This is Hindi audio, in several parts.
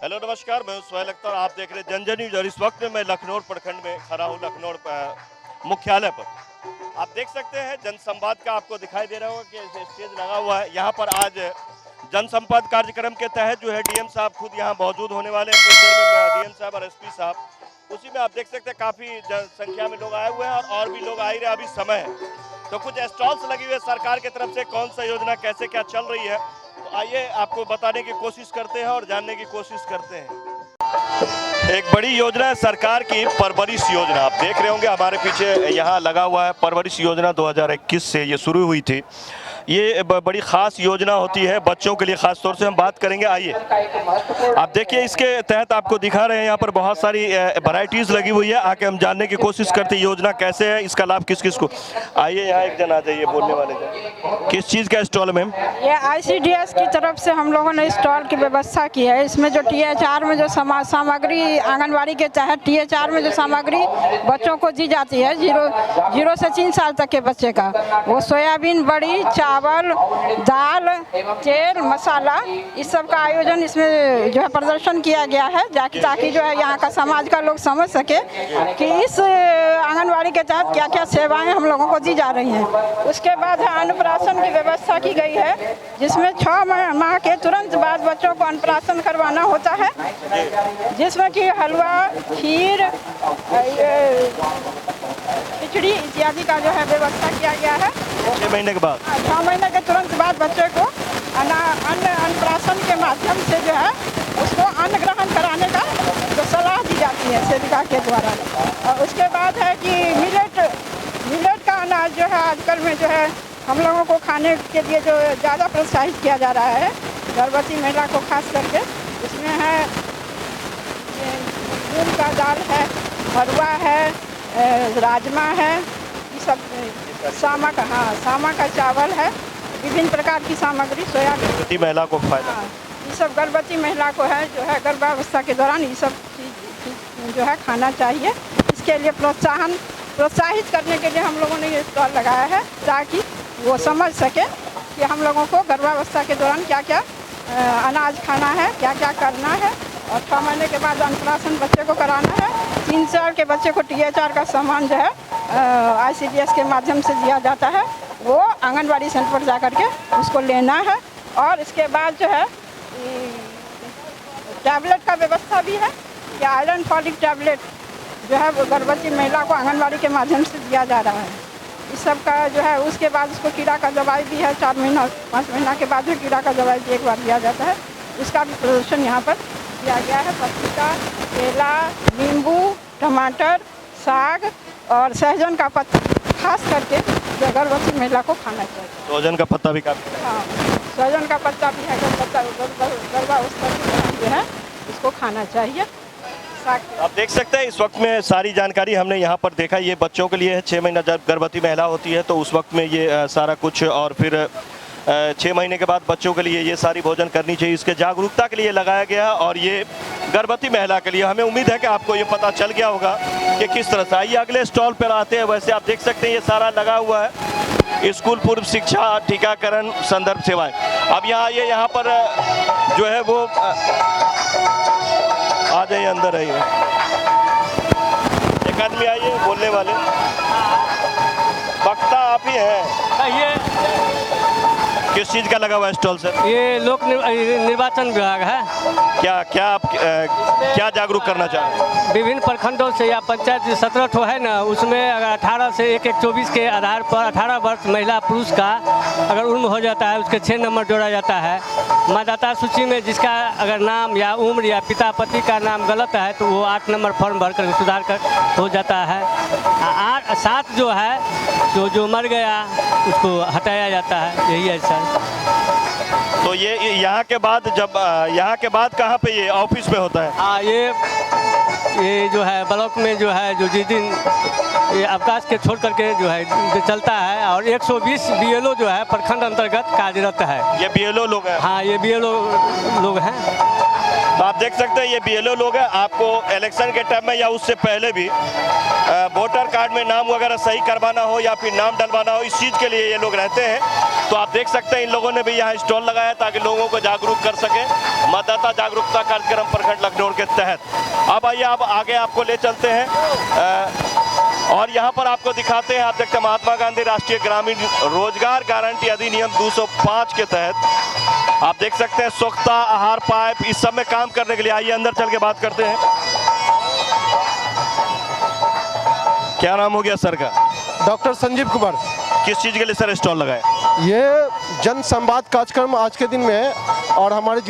हेलो नमस्कार, मैं हूं सोहेल अख्तर। आप देख रहे हैं जन न्यूज और इस वक्त में मैं लखनऊ प्रखंड में खड़ा हूं। लखनऊ मुख्यालय पर आप देख सकते हैं जनसंवाद का आपको दिखाई दे रहा होगा कि स्टेज लगा हुआ है। यहाँ पर आज जनसंवाद कार्यक्रम के तहत जो है डीएम साहब खुद यहाँ मौजूद होने वाले हैं। कुछ देर में डीएम साहब और एसपी साहब, उसी में आप देख सकते हैं काफ़ी संख्या में लोग आए हुए हैं और भी लोग आ ही रहे। अभी समय है तो कुछ स्टॉल्स लगी हुई है सरकार की तरफ से, कौन सा योजना कैसे क्या चल रही है, तो आइए आपको बताने की कोशिश करते हैं और जानने की कोशिश करते हैं। एक बड़ी योजना है सरकार की, परवरिश योजना। आप देख रहे होंगे हमारे पीछे यहाँ लगा हुआ है। परवरिश योजना 2021 से ये शुरू हुई थी। ये बड़ी ख़ास योजना होती है बच्चों के लिए, ख़ास तौर से हम बात करेंगे। आइए आप देखिए, इसके तहत आपको दिखा रहे हैं यहाँ पर बहुत सारी वैरायटीज़ लगी हुई है। आके हम जानने की कोशिश करते हैं योजना कैसे है, इसका लाभ किस किस को। आइए यहाँ एक जन आ जाइए बोलने वाले जन। किस चीज़ का स्टॉल है मैम? ये ICDS की तरफ से हम लोगों ने स्टॉल की व्यवस्था की है। इसमें जो THR में जो सामग्री, आंगनवाड़ी के तहत THR में जो सामग्री बच्चों को दी जाती है, जीरो से 3 साल तक के बच्चे का, वो सोयाबीन, बड़ी, चावल, दाल, तेल, मसाला, इस सब का आयोजन इसमें जो है प्रदर्शन किया गया है, ताकि जो है यहाँ का समाज का लोग समझ सके कि इस आंगनवाड़ी के तहत क्या क्या सेवाएं हम लोगों को दी जा रही हैं। उसके बाद है अन्नप्राशन की व्यवस्था की गई है, जिसमें 6 माह के तुरंत बाद बच्चों को अन्नप्राशन करवाना होता है, जिसमें कि हलवा, खीर, खिचड़ी इत्यादि का जो है व्यवस्था किया गया है। 6 महीने के बाद, 6 महीने के तुरंत बाद बच्चे को अन्नप्राशन के माध्यम से जो है उसको अन्न ग्रहण कराने का जो सलाह दी जाती है सेविका के द्वारा। और उसके बाद है कि मिलेट का अनाज जो है आजकल में जो है हम लोगों को खाने के लिए जो ज़्यादा प्रोत्साहित किया जा रहा है, गर्भवती महिला को खास करके। इसमें है मूंग का दाल है, भरुआ है, राजमा है, ये सब सामा का चावल है, विभिन्न प्रकार की सामग्री, सोयाबीन। महिला को फायदा, ये सब गर्भवती महिला को है जो है गर्भावस्था के दौरान ये सब चीज़ जो है खाना चाहिए। इसके लिए प्रोत्साहित करने के लिए हम लोगों ने ये स्टॉल लगाया है, ताकि वो समझ सके कि हम लोगों को गर्भावस्था के दौरान क्या क्या अनाज खाना है, क्या क्या करना है। और 6 महीने के बाद अन्नप्राशन बच्चे को कराना है। 3 साल के बच्चे को THR का सामान जो है ICDS के माध्यम से दिया जाता है, वो आंगनवाड़ी सेंटर पर जा कर के उसको लेना है। और इसके बाद जो है टैबलेट का व्यवस्था भी है कि आयरन फॉलिक टैबलेट जो है वो गर्भवती महिला को आंगनवाड़ी के माध्यम से दिया जा रहा है। इस सब का जो है, उसके बाद उसको कीड़ा का दवाई भी है, 4 महीना 5 महीना के बाद भी कीड़ा का दवाई भी एक बार दिया जाता है। उसका भी प्रदर्शन यहाँ पर किया गया है। पपीता, केला, नींबू, टमाटर, साग और सहजन का पत्ता खास करके जो गर्भवती महिला को खाना चाहिए। सहजन का पत्ता भी काफी, हाँ, सहजन का पत्ता भी है, गर्भावस्था जो है इसको खाना चाहिए। आप देख सकते हैं इस वक्त में सारी जानकारी हमने यहाँ पर देखा। ये बच्चों के लिए है, 6 महीना जब गर्भवती महिला होती है तो उस वक्त में ये सारा कुछ, और फिर 6 महीने के बाद बच्चों के लिए ये सारी भोजन करनी चाहिए। इसके जागरूकता के लिए लगाया गया और ये गर्भवती महिला के लिए। हमें उम्मीद है कि आपको ये पता चल गया होगा कि किस तरह से। आइए अगले स्टॉल पर आते हैं। वैसे आप देख सकते हैं ये सारा लगा हुआ है, स्कूल पूर्व शिक्षा, टीकाकरण, संदर्भ सेवाएं। अब यहाँ आइए, यहाँ पर जो है वो आ जाइए, अंदर आइए। एक आदमी आइए बोलने वाले, वक्ता आप ही हैं। ये किस चीज़ का लगा हुआ है स्टॉल सर? ये लोक निर्वाचन विभाग है। क्या आप क्या जागरूक करना चाहते हैं? विभिन्न प्रखंडों से या पंचायत 17 ठो है ना, उसमें अगर 18 से 1-1-24 के आधार पर 18 वर्ष महिला पुरुष का अगर उम्र हो जाता है, उसके 6 नंबर जोड़ा जाता है। मतदाता सूची में जिसका अगर नाम या उम्र या पिता पति का नाम गलत है तो वो 8 नंबर फॉर्म भर कर सुधार कर हो जाता है। 7 जो है जो मर गया उसको हटाया जाता है। यही है सर। तो ये यहाँ के बाद, जब यहाँ के बाद कहाँ पे ये ऑफिस में होता है? हाँ, ये जो है ब्लॉक में जो है जो जिस दिन ये अवकाश के छोड़ करके जो है चलता है। और 120 BLO जो है प्रखंड अंतर्गत कार्यरत है। ये BLO लोग हैं? हाँ, ये BLO लोग हैं। तो आप देख सकते हैं ये BLO लोग हैं। आपको इलेक्शन के टाइम में या उससे पहले भी वोटर कार्ड में नाम वगैरह सही करवाना हो या फिर नाम डलवाना हो, इस चीज़ के लिए ये लोग रहते हैं। तो आप देख सकते हैं इन लोगों ने भी यहाँ स्टॉल लगाया ताकि लोगों को जागरूक कर सके, मतदाता जागरूकता कार्यक्रम प्रखंड लखनऊ के तहत। अब आइए आप आगे आपको ले चलते हैं और यहाँ पर आपको दिखाते हैं। आप देखते हैं महात्मा गांधी राष्ट्रीय ग्रामीण रोजगार गारंटी अधिनियम 205 के तहत आप देख सकते हैं स्वच्छता, आहार पाइप, इस सब में काम करने के लिए। आइए अंदर चल के बात करते हैं। क्या नाम हो गया सर का? डॉक्टर संजीव कुमार। किस चीज़ के लिए सर स्टॉल लगाए? ये जन संवाद कार्यक्रम आज के दिन में है और हमारे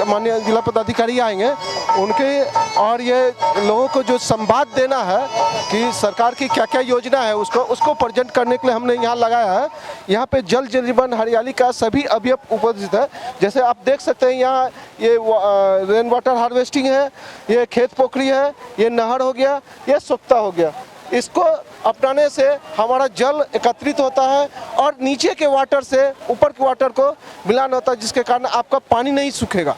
माननीय जिला पदाधिकारी आएंगे उनके, और ये लोगों को जो संवाद देना है कि सरकार की क्या क्या योजना है उसको प्रेजेंट करने के लिए हमने यहाँ लगाया है। यहाँ पे जल जीवन हरियाली का सभी अवयव उपस्थित है। जैसे आप देख सकते हैं यहाँ ये रेन वाटर हार्वेस्टिंग है, ये खेत पोखरी है, ये नहर हो गया, ये स्वच्छता हो गया। इसको अपनाने से हमारा जल एकत्रित होता है और नीचे के वाटर से ऊपर के वाटर को मिलान होता है, जिसके कारण आपका पानी नहीं सूखेगा।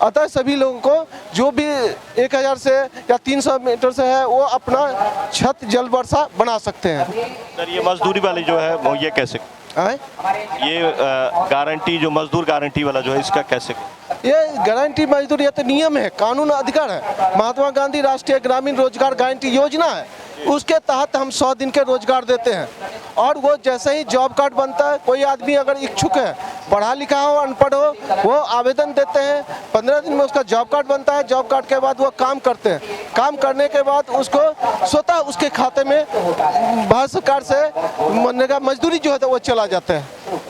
अतः सभी लोगों को जो भी 1000 से या 300 मीटर से है वो अपना छत जल वर्षा बना सकते हैं। सर ये मजदूरी वाली जो है वो ये कैसे है? ये गारंटी जो मजदूर गारंटी वाला जो है इसका कैसे? ये गारंटी मजदूर ये तो नियम है, कानून अधिकार है। महात्मा गांधी राष्ट्रीय ग्रामीण रोजगार गारंटी योजना है, उसके तहत हम 100 दिन के रोजगार देते हैं और वो जैसे ही जॉब कार्ड बनता है, कोई आदमी अगर इच्छुक है, पढ़ा लिखा हो अनपढ़ हो, वो आवेदन देते हैं। 15 दिन में उसका जॉब कार्ड बनता है। जॉब कार्ड के बाद वो काम करते हैं। काम करने के बाद उसको स्वतः उसके खाते में भारत सरकार से मनरेगा मजदूरी जो है तो वो चला जाता है।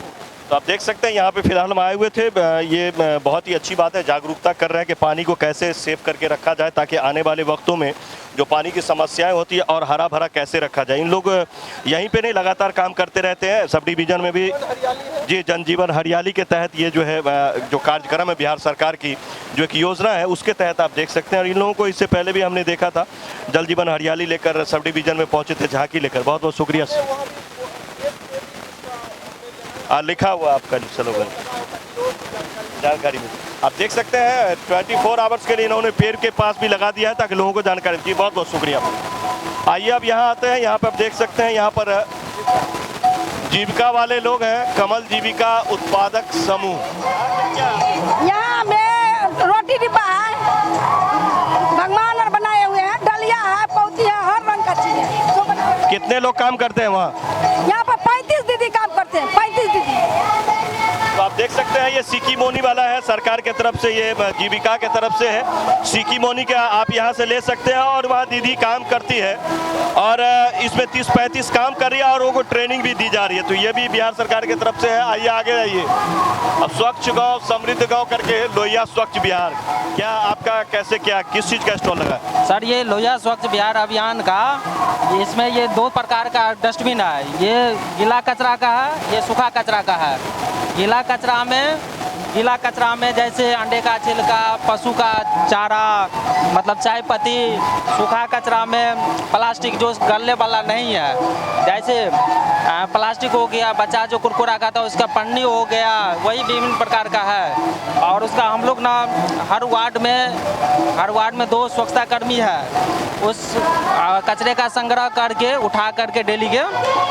तो आप देख सकते हैं यहाँ पे फिलहाल हम आए हुए थे। ये बहुत ही अच्छी बात है, जागरूकता कर रहे हैं कि पानी को कैसे सेव करके रखा जाए ताकि आने वाले वक्तों में जो पानी की समस्याएं होती है और हरा भरा कैसे रखा जाए। इन लोग यहीं पे नहीं लगातार काम करते रहते हैं, सब डिवीजन में भी जी जनजीवन हरियाली के तहत ये जो है जो कार्यक्रम है बिहार सरकार की जो एक योजना है उसके तहत आप देख सकते हैं। और इन लोगों को इससे पहले भी हमने देखा था, जल जीवन हरियाली लेकर सब डिवीजन में पहुँचे थे, झांकी लेकर। बहुत बहुत शुक्रिया। लिखा हुआ आपका स्लोगन जानकारी में आप देख सकते हैं 24 आवर्स के लिए इन्होंने पेड़ के पास भी लगा दिया है ताकि लोगों को जानकारी दी। बहुत बहुत शुक्रिया। आइए अब यहाँ आते हैं। यहाँ पर आप देख सकते हैं यहाँ पर जीविका वाले लोग हैं, कमल जीविका उत्पादक समूह। यहाँ में रोटी डिब्बा है, भगवान और बनाए हुए हैं, डलिया है, पौती है, हर रंग का चीज है। कितने लोग काम करते हैं वहाँ? यहाँ पर 35 दीदी काम करते हैं, 35 दीदी। तो आप देख सकते हैं ये सीकी मोनी वाला है, सरकार के तरफ से, ये जीविका के तरफ से है। सीकी मोनी का आप यहाँ से ले सकते हैं और वहाँ दीदी काम करती है और इसमें 30-35 काम कर रही है और उनको ट्रेनिंग भी दी जा रही है। तो ये भी बिहार सरकार की तरफ से है। आइए आगे आइए। अब स्वच्छ गाँव समृद्ध गाँव करके लोहिया स्वच्छ बिहार, क्या आपका कैसे क्या किस चीज़ का स्टॉल लगा? सर ये लोहिया स्वच्छ बिहार अभियान का, इसमें ये 2 प्रकार का डस्टबिन है। ये गीला कचरा का है, ये सूखा कचरा का है। गीला कचरा में जैसे अंडे का छिलका, पशु का चारा, मतलब चाय पत्ती। सूखा कचरा में प्लास्टिक जो गलने वाला नहीं है, जैसे प्लास्टिक हो गया, बच्चा जो कुरकुरा खाता है उसका पन्नी हो गया, वही विभिन्न प्रकार का है। और उसका हम लोग ना हर वार्ड में 2 स्वच्छता कर्मी है। उस कचरे का संग्रह करके उठा करके डेली के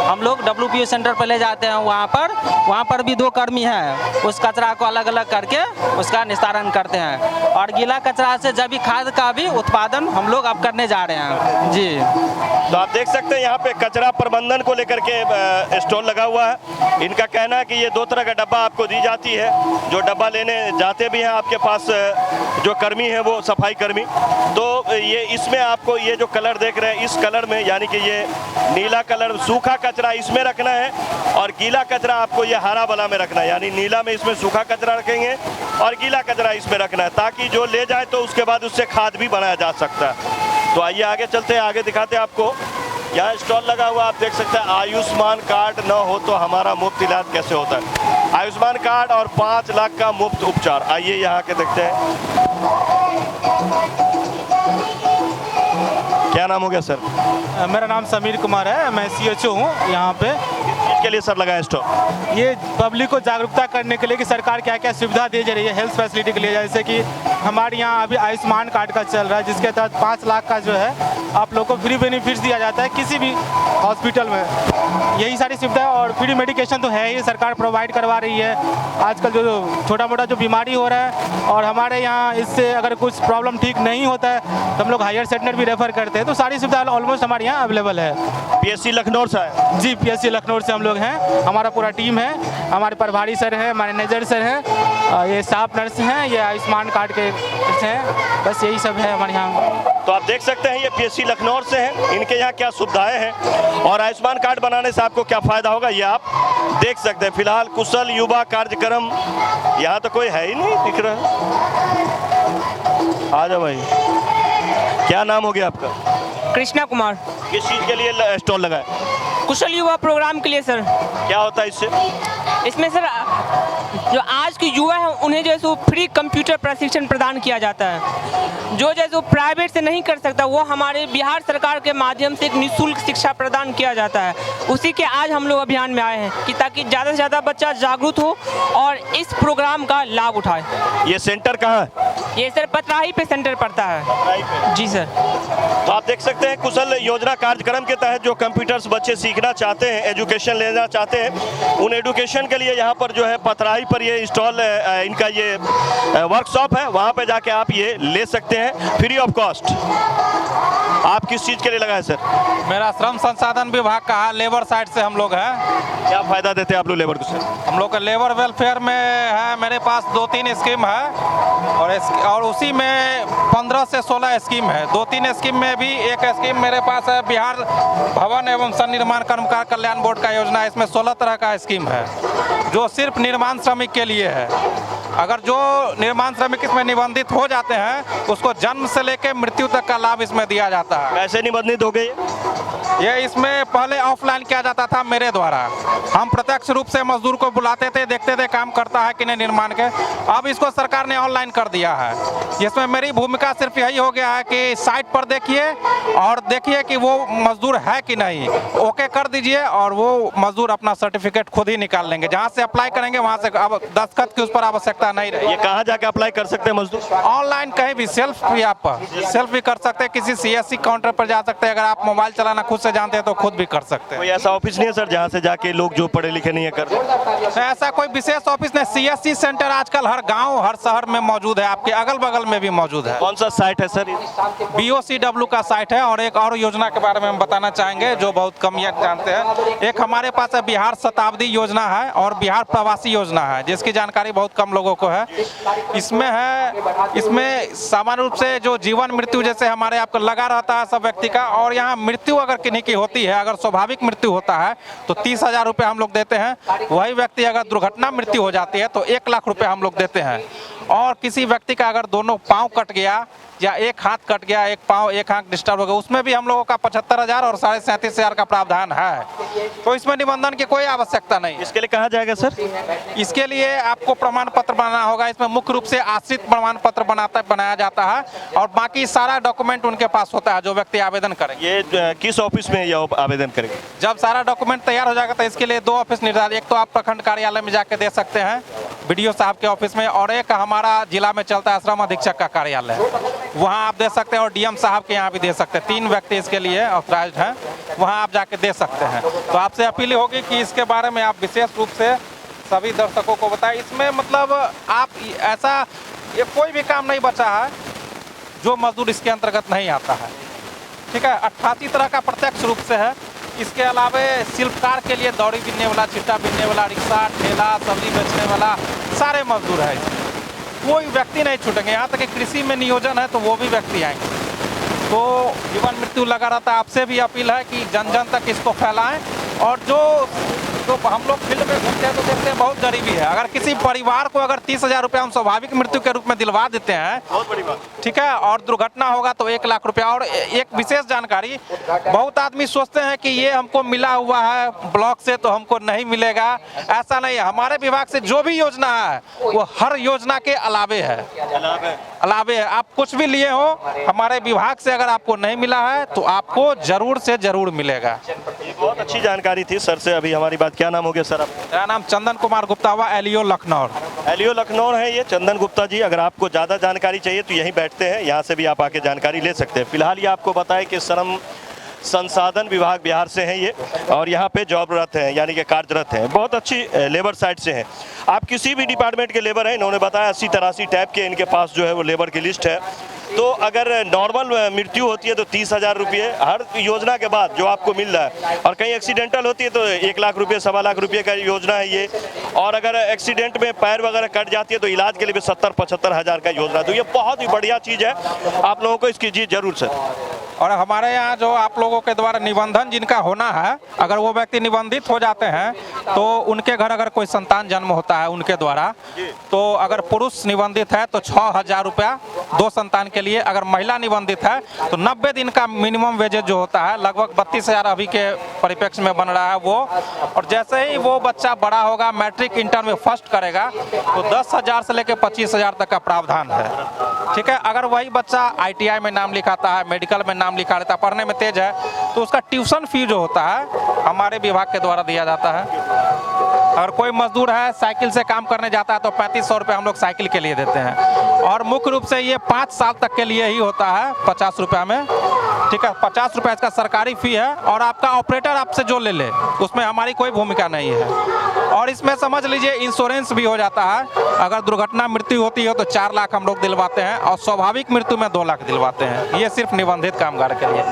हम लोग WPO सेंटर पर ले जाते हैं। वहाँ पर भी 2 कर्मी हैं, उस कचरा को अलग अलग करके उसका निस्तारण करते हैं। और गीला कचरा से जैविक खाद का भी उत्पादन हम लोग अब करने जा रहे हैं जी। तो आप देख सकते हैं यहाँ पे कचरा प्रबंधन को लेकर के स्टॉल लगा हुआ है। इनका कहना है कि ये 2 तरह का डब्बा आपको दी जाती है, जो डब्बा लेने जाते भी हैं आपके पास जो कर्मी है वो सफाई कर्मी। तो ये इसमें आपको ये जो कलर देख रहे हैं इस कलर में, यानी कि ये नीला कलर सूखा कचरा इसमें रखना है और गीला कचरा आपको ये हरा वाला में रखना है। यानी नीला में इसमें सूखा कचरा रखेंगे और गीला कचरा इसमें रखना है ताकि जो ले जाए तो उसके बाद उससे खाद भी बनाया जा सकता है। तो आइए आगे चलते हैं, आगे दिखाते हैं आपको। यहाँ स्टॉल लगा हुआ आप देख सकते हैं, आयुष्मान कार्ड न हो तो हमारा मुफ्त इलाज कैसे होता है। आयुष्मान कार्ड और 5 लाख का मुफ्त उपचार। आइए यहाँ के देखते हैं। क्या नाम हो गया सर? मेरा नाम समीर कुमार है, मैं CHO हूँ यहाँ पे। के लिए सर लगाया स्टॉल? ये पब्लिक को जागरूकता करने के लिए कि सरकार क्या क्या सुविधा दे जा रही है हेल्थ फैसिलिटी के लिए। जैसे कि हमारे यहाँ अभी आयुष्मान कार्ड का चल रहा है, जिसके तहत 5 लाख का जो है आप लोग को फ्री बेनिफिट्स दिया जाता है किसी भी हॉस्पिटल में। यही सारी सुविधा और फ्री मेडिकेशन तो है ही, सरकार प्रोवाइड करवा रही है। आजकल जो छोटा मोटा जो बीमारी हो रहा है और हमारे यहाँ इससे अगर कुछ प्रॉब्लम ठीक नहीं होता है तो हम लोग हायर सेकेंडरी भी रेफर करते हैं। तो सारी सुविधा ऑलमोस्ट हमारे यहाँ अवेलेबल है। पीएससी लखनऊ से है जी, पीएससी लखनऊ से हम लोग हैं, हमारा पूरा टीम है, हमारे प्रभारी सर हैं, मैनेजर सर हैं, ये स्टाफ नर्स हैं, ये आयुष्मान कार्ड के हैं, बस यही सब है हमारे यहाँ। तो आप देख सकते हैं ये पीएससी लखनऊ से हैं, इनके यहाँ क्या सुविधाएं हैं और आयुष्मान कार्ड बनाने से आपको क्या फ़ायदा होगा ये आप देख सकते हैं। फिलहाल कुशल युवा कार्यक्रम यहाँ तो कोई है ही नहीं दिख रहा। आ जाओ भाई, क्या नाम हो गया आपका? कृष्णा कुमार। किस चीज़ के लिए स्टॉल लगा है? कुशल युवा प्रोग्राम के लिए सर। क्या होता है इससे? इसमें सर जो आज के युवा हैं उन्हें जो है सो फ्री कंप्यूटर प्रशिक्षण प्रदान किया जाता है। जो जैसे प्राइवेट से नहीं कर सकता वो हमारे बिहार सरकार के माध्यम से एक निःशुल्क शिक्षा प्रदान किया जाता है। उसी के आज हम लोग अभियान में आए हैं कि ताकि ज़्यादा से ज़्यादा बच्चा जागरूक हो और इस प्रोग्राम का लाभ उठाए। ये सेंटर कहाँ है? ये सर पतराही पे सेंटर पड़ता है। जी सर। तो आप देख सकते हैं कुशल योजना कार्यक्रम के तहत जो कंप्यूटर्स बच्चे सीखना चाहते हैं, एजुकेशन लेना चाहते हैं, उन एजुकेशन के लिए यहाँ पर जो है पतराही पर ये स्टॉल इनका ये वर्कशॉप है, वहाँ पे जाके आप ये ले सकते हैं फ्री ऑफ कॉस्ट। आप किस चीज़ के लिए लगाए सर? मेरा श्रम संसाधन विभाग का है, लेबर साइड से हम लोग हैं। क्या फायदा देते हैं आप लोग लेबर को सर? हम लोग का लेबर वेलफेयर में है, मेरे पास 2-3 स्कीम है और उसी में 15 से 16 स्कीम है। 2-3 स्कीम में भी एक स्कीम मेरे पास है बिहार भवन एवं सन्निर्माण कर्मकार कल्याण बोर्ड का योजना है। इसमें 16 तरह का स्कीम है जो सिर्फ निर्माण श्रमिक के लिए है। अगर जो निर्माण श्रमिक इसमें निबंधित हो जाते हैं उसको जन्म से लेकर मृत्यु तक का लाभ इसमें दिया जाता है। कैसे निबंधित हो गए? ये इसमें पहले ऑफलाइन किया जाता था मेरे द्वारा, हम प्रत्यक्ष रूप से मजदूर को बुलाते थे, देखते थे काम करता है कि नहीं निर्माण के। अब इसको सरकार ने ऑनलाइन कर दिया है। इसमें मेरी भूमिका सिर्फ यही हो गया है कि साइट पर देखिए और देखिए कि वो मजदूर है कि नहीं, ओके कर दीजिए और वो मजदूर अपना सर्टिफिकेट खुद ही निकाल लेंगे। जहाँ से अप्लाई करेंगे वहाँ से अब दस्तखत की उस पर आवश्यकता नहीं रहेगी। ये कहाँ जाके अप्लाई कर सकते हैं मजदूर? ऑनलाइन कहीं भी सेल्फ भी कर सकते हैं, किसी CSC काउंटर पर जा सकते हैं। अगर आप मोबाइल चलाना खुद से जानते हैं तो खुद भी कर सकते हैं। कोई ऐसा ऑफिस नहीं है सर जहाँ से जाके लोग जो पढ़े लिखे नहीं है कर? ऐसा कोई विशेष ऑफिस नहीं। CSC सेंटर आजकल हर गांव हर शहर में मौजूद है, आपके अगल बगल में भी मौजूद है। कौन सा साइट है सर? BOCW का साइट है। और एक और योजना के बारे में हम बताना चाहेंगे जो बहुत कम ये जानते हैं। एक हमारे पास है बिहार शताब्दी योजना है और बिहार प्रवासी योजना है, जिसकी जानकारी बहुत कम लोगों को है। इसमें सामान्य रूप से जो जीवन मृत्यु जैसे हमारे आपको लगा रहता है सब व्यक्ति का, और यहाँ मृत्यु अगर किन्हीं की होती है, अगर स्वाभाविक मृत्यु होता है तो 30,000 रुपये हम लोग देते हैं। वही व्यक्ति अगर दुर्घटना मृत्यु हो जाती है तो 1 लाख रुपये हम लोग देते हैं। और किसी व्यक्ति का अगर दोनों पाँव कट गया या एक हाथ कट गया, एक पाँव एक हाथ डिस्टर्ब हो गया, उसमें भी हम लोगों का 75,000 और 37,500 का प्रावधान है। तो इसमें निबंधन की कोई आवश्यकता नहीं। इसके लिए कहाँ जाएगा सर? इसके लिए आपको प्रमाण पत्र बनाना होगा। इसमें मुख्य रूप से आश्रित प्रमाण पत्र बनाया जाता है और बाकी सारा डॉक्यूमेंट उनके पास होता है जो व्यक्ति आवेदन करेंगे। ये किस ऑफिस में ये आवेदन करेंगे? जब सारा डॉक्यूमेंट तैयार हो जाएगा तो इसके लिए 2 ऑफिस निर्धारित, एक तो आप प्रखंड कार्यालय में जाके दे सकते हैं BDO साहब के ऑफिस में, और एक हमारा जिला में चलता है श्रम अधीक्षक का कार्यालय, वहाँ आप दे सकते हैं, और DM साहब के यहाँ भी दे सकते हैं। 3 व्यक्ति इसके लिए ऑथराइज्ड हैं, वहाँ आप जाके दे सकते हैं। तो आपसे अपील होगी कि इसके बारे में आप विशेष रूप से सभी दर्शकों को बताएं। इसमें मतलब आप ऐसा ये कोई भी काम नहीं बचा है जो मजदूर इसके अंतर्गत नहीं आता है। ठीक है, 88 तरह का प्रत्यक्ष रूप से है। इसके अलावा शिल्पकार के लिए दौड़ी बिनने वाला, चिट्टा बिनने वाला, रिक्शा, ठेला, सब्जी बेचने वाला सारे मजदूर है इसमें। कोई व्यक्ति नहीं छूटेंगे। यहाँ तक कि कृषि में नियोजन है तो वो भी व्यक्ति आएंगे। तो जीवन मृत्यु लगा रहता है। आपसे भी अपील है कि जन जन तक इसको फैलाएं। और जो हम लोग फील्ड में घूमते हैं तो देखते हैं बहुत गरीबी है। अगर किसी परिवार को अगर 30,000 रुपये हम स्वाभाविक मृत्यु के रूप में दिलवा देते हैं, बहुत बड़ी बात। ठीक है, और दुर्घटना होगा तो 1 लाख रुपया। और एक विशेष जानकारी, बहुत आदमी सोचते हैं कि ये हमको मिला हुआ है ब्लॉक से तो हमको नहीं मिलेगा। ऐसा नहीं है। हमारे विभाग से जो भी योजना है वो हर योजना के अलावे है। अलावे है। आप कुछ भी लिए हो, हमारे विभाग से अगर आपको नहीं मिला है तो आपको जरूर से जरूर मिलेगा। बहुत अच्छी जानकारी थी सर से अभी हमारी बात। क्या नाम हो गया सर आप? मेरा नाम चंदन कुमार गुप्ता हुआ, एलियो लखनऊ। एलियो लखनऊ है ये चंदन गुप्ता जी। अगर आपको ज़्यादा जानकारी चाहिए तो यहीं बैठते हैं, यहाँ से भी आप आके जानकारी ले सकते हैं। फिलहाल ये आपको बताएं कि श्रम संसाधन विभाग बिहार से हैं ये, और यहाँ पे जॉबरत हैं यानी कि कार्यरत हैं। बहुत अच्छी लेबर साइड से हैं। आप किसी भी डिपार्टमेंट के लेबर हैं, इन्होंने बताया 80-83 टाइप के इनके पास जो है वो लेबर की लिस्ट है। तो अगर नॉर्मल मृत्यु होती है तो 30,000 रुपये हर योजना के बाद जो आपको मिल रहा है, और कहीं एक्सीडेंटल होती है तो 1 लाख रुपये 1.25 लाख रुपये का योजना है ये। और अगर एक्सीडेंट में पैर वगैरह कट जाती है तो इलाज के लिए भी 70-75 हज़ार का योजना। तो ये बहुत ही बढ़िया चीज़ है, आप लोगों को इसकी जी जरूर सर। और हमारे यहाँ जो आप लोगों के द्वारा निबंधन जिनका होना है, अगर वो व्यक्ति निबंधित हो जाते हैं तो उनके घर अगर कोई संतान जन्म होता है उनके द्वारा, तो अगर पुरुष निबंधित है तो 6,000 रुपया 2 संतान के लिए। अगर महिला निबंधित है तो 90 दिन का मिनिमम वेजेज जो होता है, लगभग 32,000 अभी के परिप्रेक्ष्य में बन रहा है वो। और जैसे ही वो बच्चा बड़ा होगा, मैट्रिक इंटर में फर्स्ट करेगा, तो 10,000 से लेकर 25,000 तक का प्रावधान है। ठीक है, अगर वही बच्चा ITI में नाम लिखाता है, मेडिकल में नाम लिखा रहता है, पढ़ने में तेज है, तो उसका ट्यूशन फी जो होता है हमारे विभाग के द्वारा दिया जाता है। अगर कोई मजदूर है साइकिल से काम करने जाता है तो 3500 रुपये हम लोग साइकिल के लिए देते हैं। और मुख्य रूप से ये 5 साल तक के लिए ही होता है 50 रुपया में। ठीक है, 50 रुपये इसका सरकारी फी है। और आपका ऑपरेटर आपसे जो ले ले उसमें हमारी कोई भूमिका नहीं है। और इसमें समझ लीजिए इंश्योरेंस भी हो जाता है। अगर दुर्घटना मृत्यु होती है तो 4 लाख हम लोग दिलवाते हैं, और स्वाभाविक मृत्यु में 2 लाख दिलवाते हैं। ये सिर्फ निबंधित कामगार के लिए।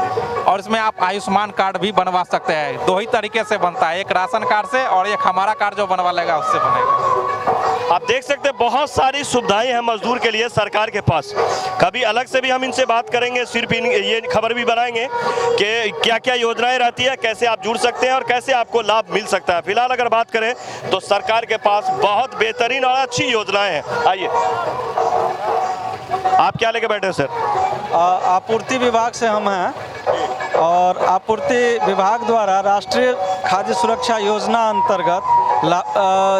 और इसमें आप आयुष्मान कार्ड भी बनवा सकते हैं। 2 ही तरीके से बनता है, एक राशन कार्ड से और एक हमारा कार्ड जो बनवा लेगा उससे बनेगा। आप देख सकते हैं बहुत सारी सुविधाएं हैं मजदूर के लिए सरकार के पास। कभी अलग से भी हम इनसे बात करेंगे, सिर्फ ये खबर भी बनाएंगे कि क्या क्या योजनाएं रहती है, कैसे आप जुड़ सकते हैं और कैसे आपको लाभ मिल सकता है। फिलहाल अगर बात करें तो सरकार के पास बहुत बेहतरीन और अच्छी योजनाएं हैं। आइए, आप क्या लेके बैठे हैं सर? आपूर्ति विभाग से हम हैं, और आपूर्ति विभाग द्वारा राष्ट्रीय खाद्य सुरक्षा योजना अंतर्गत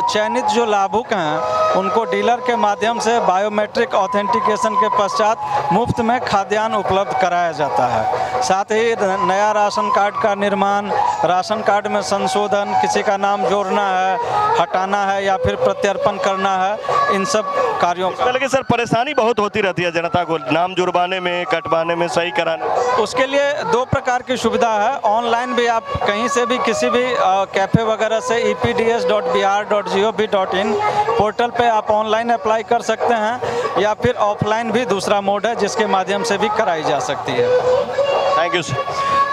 चयनित जो लाभुक हैं उनको डीलर के माध्यम से बायोमेट्रिक ऑथेंटिकेशन के पश्चात मुफ्त में खाद्यान्न उपलब्ध कराया जाता है। साथ ही नया राशन कार्ड का निर्माण, राशन कार्ड में संशोधन, किसी का नाम जोड़ना है, हटाना है या फिर प्रत्यर्पण करना है, इन सब कार्यों का। लेकिन सर परेशानी बहुत होती रहती है जनता को नाम जुड़वाने में, कटवाने में, सही कराने में। उसके लिए 2 प्रकार की सुविधा है। ऑनलाइन भी आप कहीं से भी किसी भी कैफ़े वगैरह से epds.br.gov.in पोर्टल पे आप ऑनलाइन अप्लाई कर सकते हैं, या फिर ऑफलाइन भी दूसरा मोड है जिसके माध्यम से भी कराई जा सकती है। Thank you sir.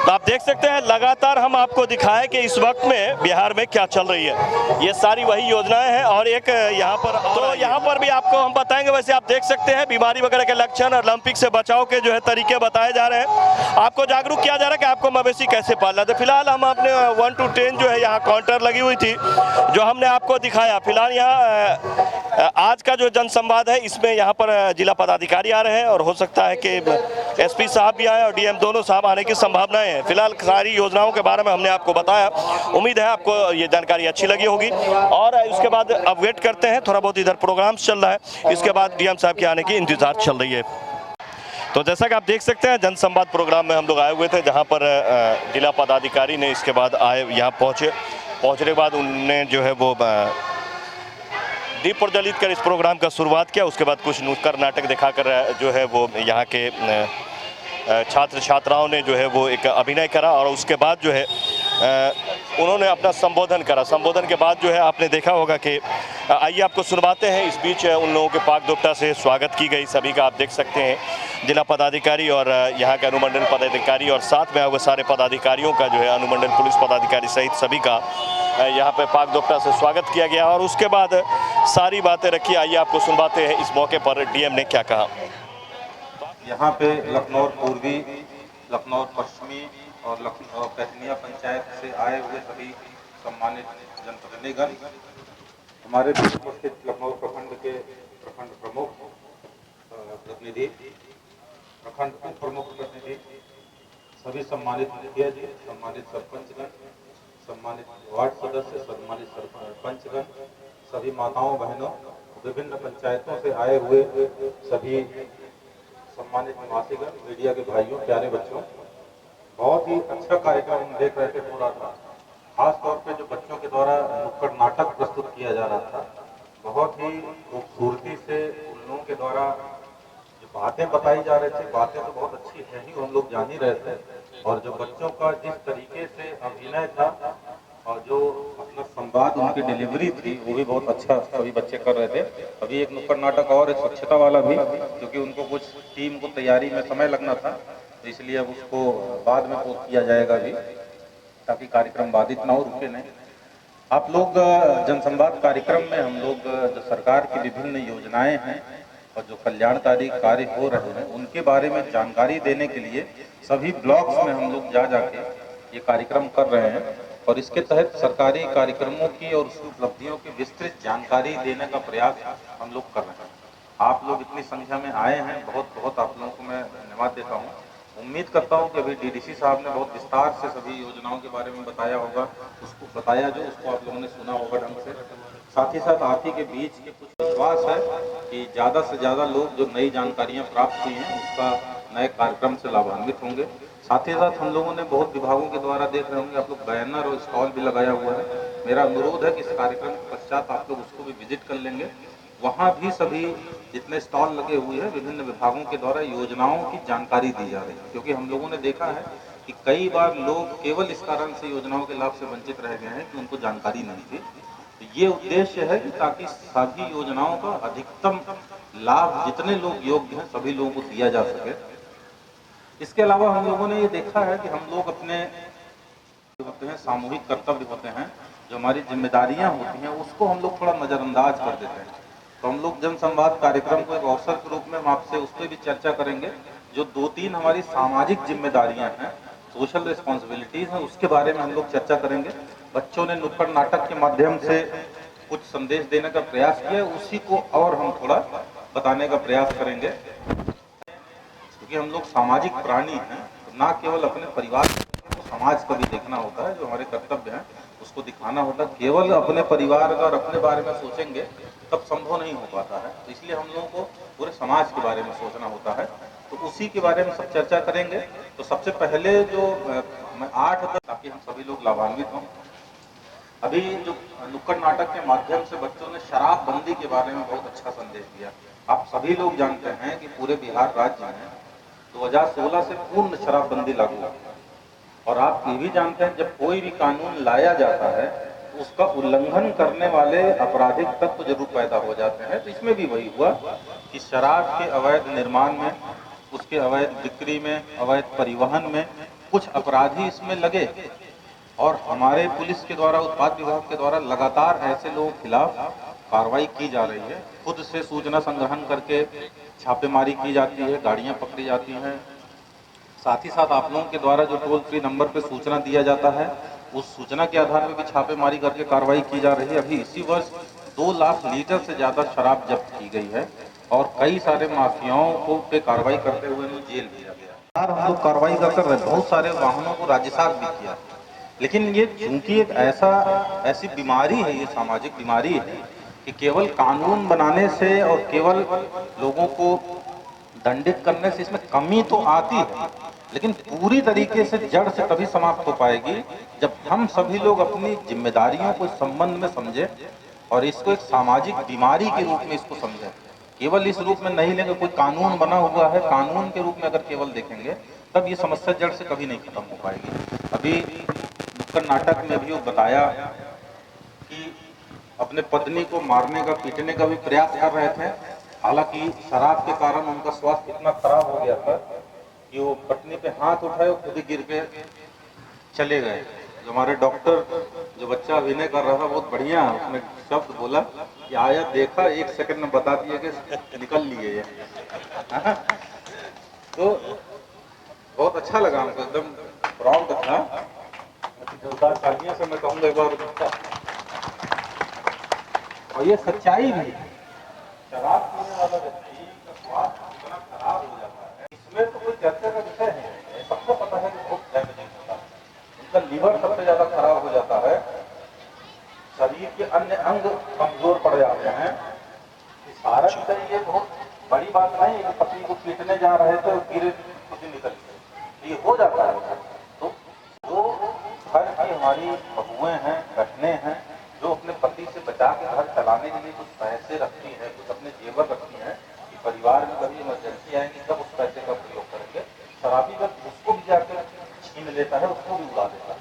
तो आप देख सकते हैं लगातार हम आपको दिखाएं कि इस वक्त में बिहार में क्या चल रही है। ये सारी वही योजनाएं हैं, और एक यहाँ पर, तो यहाँ पर भी आपको हम बताएंगे। वैसे आप देख सकते हैं बीमारी वगैरह के लक्षण, ओलंपिक से बचाव के जो है तरीके बताए जा रहे हैं। आपको जागरूक किया जा रहा है कि आपको मवेशी कैसे पालना। तो फिलहाल हम अपने 1 to 10 जो है यहाँ काउंटर लगी हुई थी जो हमने आपको दिखाया। फिलहाल यहाँ आज का जो जनसंवाद है इसमें यहाँ पर जिला पदाधिकारी आ रहे हैं, और हो सकता है कि SP साहब भी आए और DM दोनों साहब आने की संभावनाएं हैं। फिलहाल सारी योजनाओं के बारे में हमने आपको बताया। उम्मीद है आपको ये जानकारी अच्छी लगी होगी। और उसके बाद अब वेट करते हैं, थोड़ा बहुत इधर प्रोग्राम चल रहा है, इसके बाद DM साहब के आने की इंतजार चल रही है। तो जैसा कि आप देख सकते हैं जनसंवाद प्रोग्राम में हम लोग आए हुए थे, जहाँ पर जिला पदाधिकारी ने इसके बाद आए, यहाँ पहुँचने के बाद उन्होंने जो है वो दीप प्रज्वलित कर इस प्रोग्राम का शुरुआत किया। उसके बाद कुछ नुक्कड़ नाटक दिखाकर जो है वो यहाँ के छात्र छात्राओं ने जो है वो एक अभिनय करा, और उसके बाद जो है उन्होंने अपना संबोधन करा। संबोधन के बाद जो है आपने देखा होगा कि आइए आपको सुनवाते हैं। इस बीच उन लोगों के पाक दोपटा से स्वागत की गई सभी का। आप देख सकते हैं जिला पदाधिकारी और यहाँ के अनुमंडल पदाधिकारी और साथ में आए हुए सारे पदाधिकारियों का जो है अनुमंडल पुलिस पदाधिकारी सहित सभी का यहाँ पे पाक दोपटा से स्वागत किया गया, और उसके बाद सारी बातें रखी। आइए आपको सुनवाते हैं इस मौके पर DM ने क्या कहा। यहाँ पे लखनऊ पूर्वी, लखनऊ पश्चिमी और लखनऊ पहनिया पंचायत से आए हुए सभी सम्मानित जनप्रतिनिधिगण, हमारे बीच उपस्थित लखनऊ प्रखंड के प्रखंड प्रमुख प्रतिनिधि, प्रखंड उप प्रमुख प्रतिनिधि, सभी सम्मानित मुखिया जी, सम्मानित सरपंचगण, सम्मानित वार्ड सदस्य, सम्मानित सरपंचगण, सभी माताओं बहनों, विभिन्न पंचायतों से आए हुए सभी सम्मानित निवासीगण, मीडिया के भाइयों, प्यारे बच्चों, बहुत ही अच्छा कार्यक्रम देख रहे थे। पूरा था खास तौर पे जो बच्चों के द्वारा नुक्कड़ नाटक प्रस्तुत किया जा रहा था, बहुत ही खूबसूरती से उन लोगों के द्वारा जो बातें बताई जा रही थी, बातें तो बहुत अच्छी है ही, हम लोग जान ही रहे थे, और जो बच्चों का जिस तरीके से अभिनय था और जो अपना संवाद उनकी डिलीवरी थी वो भी बहुत अच्छा सभी बच्चे कर रहे थे। अभी एक नुक्कड़ नाटक और है स्वच्छता वाला भी, क्योंकि उनको कुछ टीम को तैयारी में समय लगना था, तो इसलिए अब उसको बाद में पोस्ट किया जाएगा अभी, ताकि कार्यक्रम बाधित ना हो, रुके नहीं। आप लोग जनसंवाद कार्यक्रम में हम लोग जो सरकार की विभिन्न योजनाएं हैं और जो कल्याणकारी कार्य हो रहे हैं उनके बारे में जानकारी देने के लिए सभी ब्लॉक्स में हम लोग जा जाके ये कार्यक्रम कर रहे हैं, और इसके तहत सरकारी कार्यक्रमों की और उसकी उपलब्धियों की विस्तृत जानकारी देने का प्रयास हम लोग कर रहे हैं। आप लोग इतनी संख्या में आए हैं, बहुत बहुत आप लोगों को मैं धन्यवाद देता हूँ। उम्मीद करता हूँ कि अभी डीडीसी साहब ने बहुत विस्तार से सभी योजनाओं के बारे में बताया होगा, उसको बताया जो उसको आप लोगों ने सुना होगा ढंग से। साथ ही साथ आप ही के बीच के कुछ विश्वास है कि ज़्यादा से ज़्यादा लोग जो नई जानकारियाँ प्राप्त हुई हैं उसका नए कार्यक्रम से लाभान्वित होंगे। साथ ही साथ हम लोगों ने बहुत विभागों के द्वारा देख रहे होंगे आप लोग बैनर और स्टॉल भी लगाया हुआ है। मेरा अनुरोध है कि इस कार्यक्रम के पश्चात आप लोग उसको भी विजिट कर लेंगे। वहाँ भी सभी जितने स्टॉल लगे हुए हैं विभिन्न विभागों के द्वारा योजनाओं की जानकारी दी जा रही है, क्योंकि हम लोगों ने देखा है कि कई बार लोग केवल इस कारण से योजनाओं के लाभ से वंचित रह गए हैं कि उनको जानकारी नहीं थी। तो ये उद्देश्य है कि ताकि सभी योजनाओं का अधिकतम लाभ जितने लोग योग्य हैं सभी लोगों को दिया जा सके। इसके अलावा हम लोगों ने ये देखा है कि हम लोग अपने होते हैं सामूहिक कर्तव्य होते हैं, जो हमारी जिम्मेदारियां होती हैं उसको हम लोग थोड़ा नज़रअंदाज कर देते हैं। तो हम लोग जन संवाद कार्यक्रम को एक अवसर के रूप में हम आपसे उस पर भी चर्चा करेंगे। जो 2-3 हमारी सामाजिक जिम्मेदारियां हैं, सोशल रिस्पॉन्सिबिलिटीज हैं, उसके बारे में हम लोग चर्चा करेंगे। बच्चों ने नुक्कड़ नाटक के माध्यम से कुछ संदेश देने का प्रयास किया, उसी को और हम थोड़ा बताने का प्रयास करेंगे, क्योंकि हम लोग सामाजिक प्राणी हैं, तो ना केवल अपने परिवार को समाज का भी देखना होता है, जो हमारे कर्तव्य हैं उसको दिखाना होता है। केवल अपने परिवार का और अपने बारे में सोचेंगे तब संभव नहीं हो पाता है, तो इसलिए हम लोगों को पूरे समाज के बारे में सोचना होता है। तो उसी के बारे में सब चर्चा करेंगे। तो सबसे पहले जो 8 ताकि हम सभी लोग लाभान्वित हों। अभी जो नुक्कड़ नाटक के माध्यम से बच्चों ने शराबबंदी के बारे में बहुत अच्छा संदेश दिया। आप सभी लोग जानते हैं कि पूरे बिहार राज्य में 2016 से पूर्ण शराबबंदी लागू है, और आप ये भी जानते हैं जब कोई भी कानून लाया जाता है उसका उल्लंघन करने वाले आपराधिक तत्व जरूर पैदा हो जाते हैं। तो इसमें भी वही हुआ कि शराब के अवैध निर्माण में, उसके अवैध बिक्री में, अवैध परिवहन में कुछ अपराधी इसमें लगे, और हमारे पुलिस के द्वारा, उत्पाद विभाग के द्वारा लगातार ऐसे लोगों के खिलाफ कार्रवाई की जा रही है। खुद से सूचना संग्रहण करके छापेमारी की जाती है, गाड़ियां पकड़ी जाती हैं। साथ ही साथ आप लोगों के द्वारा जो टोल फ्री नंबर पर सूचना दिया जाता है, उस सूचना के आधार पर भी छापेमारी करके कार्रवाई की जा रही है। अभी इसी वर्ष 2 लाख लीटर से ज़्यादा शराब जब्त की गई है, और कई सारे माफियाओं को पे कार्रवाई करते हुए उन्हें जेल भेजा गया। हम लोग कार्रवाई कर रहे हैं, बहुत सारे वाहनों को राज्यसात भी किया, लेकिन ये चूंकि एक ऐसी बीमारी है, ये सामाजिक बीमारी है कि केवल कानून बनाने से और केवल लोगों को दंडित करने से इसमें कमी तो आती है, लेकिन पूरी तरीके से जड़ से तभी समाप्त हो पाएगी जब हम सभी लोग अपनी जिम्मेदारियों को इस संबंध में समझें और इसको एक सामाजिक बीमारी के रूप में इसको समझें। केवल इस रूप में नहीं लेंगे, कोई कानून बना हुआ है, कानून के रूप में अगर केवल देखेंगे तब ये समस्या जड़ से कभी नहीं खत्म हो पाएगी। अभी नुक्कड़ नाटक में भी वो बताया कि अपने पत्नी को मारने का, पीटने का भी प्रयास कर रहे थे, हालांकि शराब के कारण उनका स्वास्थ्य इतना खराब हो गया था कि वो पत्नी पे हाथ उठाए और खुद ही गिर के चले गए। जो हमारे डॉक्टर जो बच्चा अभिनय कर रहा था बहुत बढ़िया, उसने शब्द बोला कि आया, देखा, 1 सेकंड में बता दिया कि निकल लिए ये। तो बहुत अच्छा लगा हमको, एकदम प्राउड था। जोरदार तालियों से मैं कहूँगा एक बार। और ये सच्चाई भी, शराब पीने वाला व्यक्ति का स्वास्थ्य इतना खराब हो जाता है, इसमें तो कोई चर्चा का विषय है। सबको पता है कि बहुत डैमेजिंग होता है, उनका लीवर सबसे ज्यादा खराब हो जाता है, शरीर के अन्य अंग कमजोर पड़ जाते हैं। सारा विषय ये बहुत बड़ी बात नहीं है कि पति को पीटने जा रहे थे और गिरे, खुद ही निकल गए, ये हो जाता है। तो जो घर की हमारी बहुएं हैं, बहनें हैं, जो अपने पति से बचा के घर चलाने के लिए कुछ पैसे रखती हैं, कुछ अपने जेवर रखती हैं कि परिवार में कभी इमरजेंसी आएगी तब उस पैसे का प्रयोग करेंगे। शराबी व्यक्ति उसको भी जाकर छीन लेता है, उसको भी उड़ा देता है।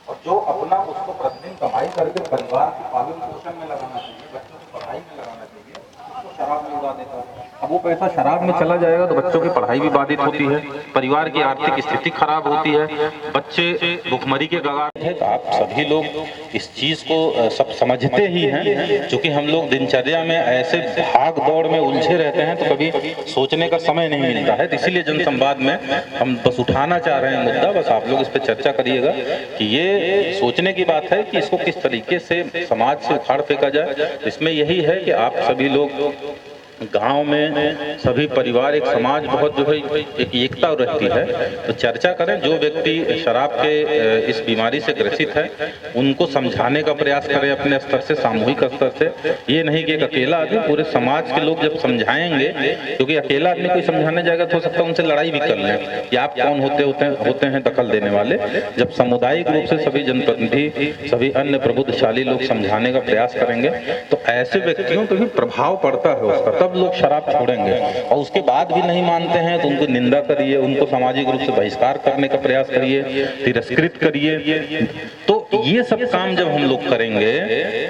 और जो अपना उसको प्रतिदिन कमाई करके परिवार के पालन पोषण में लगाना चाहिए, बच्चों की पढ़ाई में लगाना चाहिए, उसको शराब में उड़ा देता है। अब वो पैसा शराब में चला जाएगा तो बच्चों की पढ़ाई भी बाधित होती है, परिवार की आर्थिक स्थिति खराब होती है, बच्चे भुखमरी के कगार है। तो आप सभी लोग इस चीज़ को सब समझते ही हैं, क्योंकि हम लोग दिनचर्या में ऐसे भाग दौड़ में उलझे रहते हैं तो कभी सोचने का समय नहीं मिलता है। तो इसीलिए जनसंवाद में हम बस उठाना चाह रहे हैं मुद्दा, बस आप लोग इस पर चर्चा करिएगा कि ये सोचने की बात है कि इसको किस तरीके से समाज से उखाड़ फेंका जाए। इसमें यही है कि आप सभी लोग गांव में सभी परिवार एक समाज बहुत जो है एक एकता रहती है, तो चर्चा करें। जो व्यक्ति शराब के इस बीमारी से ग्रसित है उनको समझाने का प्रयास करें अपने स्तर से, सामूहिक स्तर से। ये नहीं कि एक अकेला आदमी, पूरे समाज के लोग जब समझाएंगे, क्योंकि अकेला आदमी कोई समझाने जाएगा तो हो सकता है उनसे लड़ाई भी कर लें कि आप कौन होते हैं दखल देने वाले। जब सामुदायिक रूप से सभी जनप्रतिनिधि, सभी अन्य प्रबुद्धशाली लोग समझाने का प्रयास करेंगे तो ऐसे व्यक्तियों पर भी प्रभाव पड़ता है उसका, तब लोग शराब छोड़ेंगे। और उसके बाद भी नहीं मानते हैं तो उनको निंदा करिए, उनको सामाजिक रूप से बहिष्कार करने का प्रयास करिए, तिरस्कृत करिए। तो ये सब काम जब हम लोग करेंगे